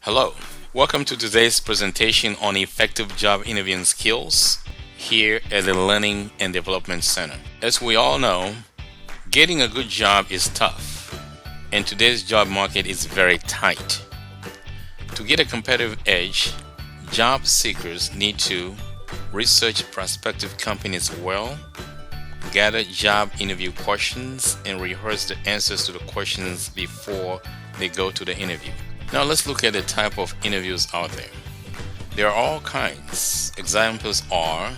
Hello, welcome to today's presentation on effective job interviewing skills here at the Learning and Development Center. As we all know, getting a good job is tough, and today's job market is very tight. To get a competitive edge, job seekers need to research prospective companies well, gather job interview questions, and rehearse the answers to the questions before they go to the interview. Now let's look at the type of interviews out there. There are all kinds. Examples are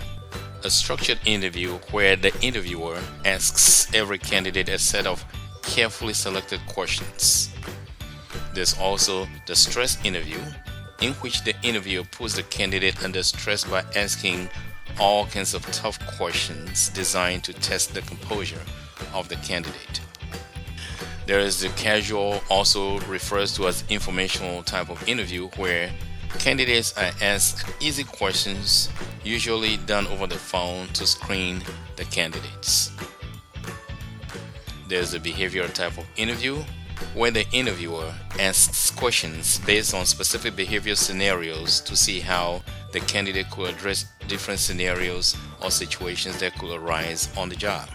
a structured interview where the interviewer asks every candidate a set of carefully selected questions. There's also the stress interview, in which the interviewer puts the candidate under stress by asking all kinds of tough questions designed to test the composure of the candidate. There is the casual, also referred to as informational type of interview, where candidates are asked easy questions, usually done over the phone to screen the candidates. There's the behavioral type of interview, where the interviewer asks questions based on specific behavior scenarios to see how the candidate could address different scenarios or situations that could arise on the job.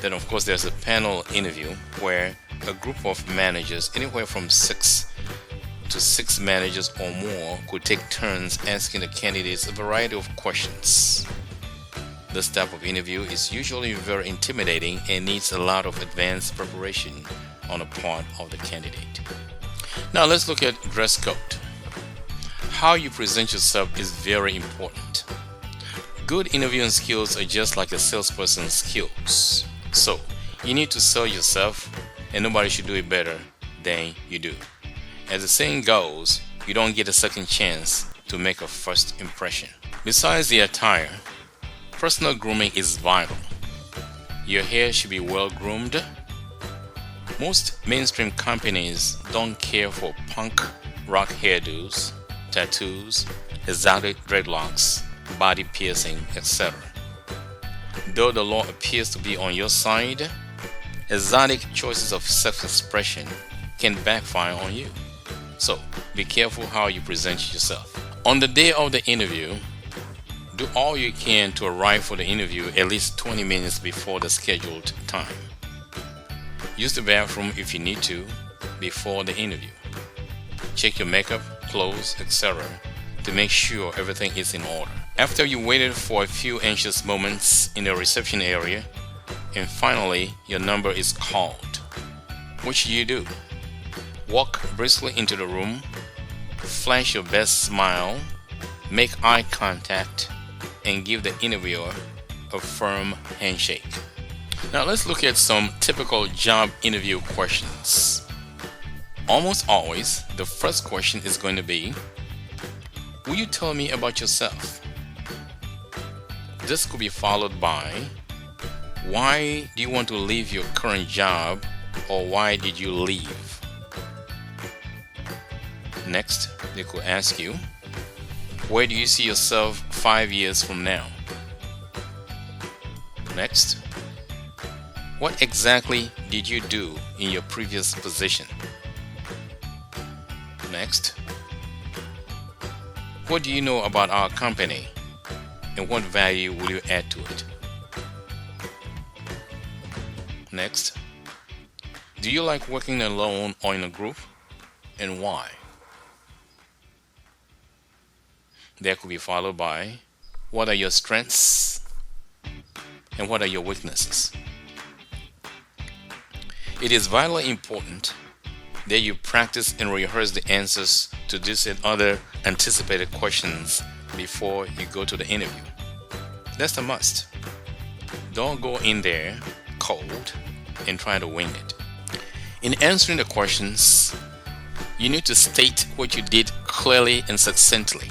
Then, of course, there's a panel interview where a group of managers, anywhere from 6 to 6 managers or more, could take turns asking the candidates a variety of questions. This type of interview is usually very intimidating and needs a lot of advanced preparation on the part of the candidate. Now let's look at dress code. How you present yourself is very important. Good interviewing skills are just like a salesperson's skills. So, you need to sell yourself, and nobody should do it better than you do. As the saying goes, you don't get a second chance to make a first impression. Besides the attire, personal grooming is vital. Your hair should be well groomed. Most mainstream companies don't care for punk rock hairdos, tattoos, exotic dreadlocks, body piercing, etc. Though the law appears to be on your side, exotic choices of self-expression can backfire on you. So, be careful how you present yourself. On the day of the interview, do all you can to arrive for the interview at least 20 minutes before the scheduled time. Use the bathroom if you need to before the interview. Check your makeup, clothes, etc. to make sure everything is in order. After you waited for a few anxious moments in the reception area, and finally your number is called, what should you do? Walk briskly into the room, flash your best smile, make eye contact, and give the interviewer a firm handshake. Now let's look at some typical job interview questions. Almost always, the first question is going to be, will you tell me about yourself? This could be followed by, why do you want to leave your current job, or why did you leave? Next, they could ask you, where do you see yourself 5 years from now? Next, what exactly did you do in your previous position? Next, what do you know about our company, and what value will you add to it? Next, do you like working alone or in a group, and why? That could be followed by, what are your strengths and what are your weaknesses? It is vitally important that you practice and rehearse the answers to this and other anticipated questions before you go to the interview. That's a must. Don't go in there cold and try to wing it. In answering the questions, you need to state what you did clearly and succinctly.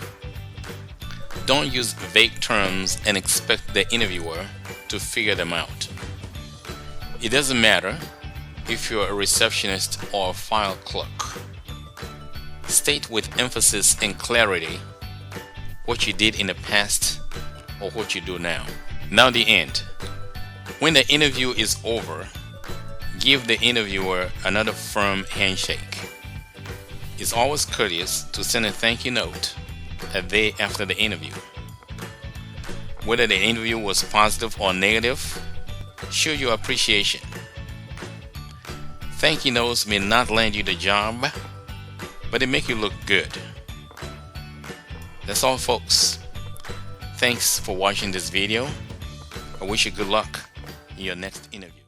Don't use vague terms and expect the interviewer to figure them out. It doesn't matter if you're a receptionist or a file clerk. State with emphasis and clarity what you did in the past or what you do now. Now the end. When the interview is over, give the interviewer another firm handshake. It's always courteous to send a thank you note a day after the interview. Whether the interview was positive or negative, show your appreciation. Thank you notes may not land you the job, but they make you look good. That's all, folks. Thanks for watching this video. I wish you good luck in your next interview.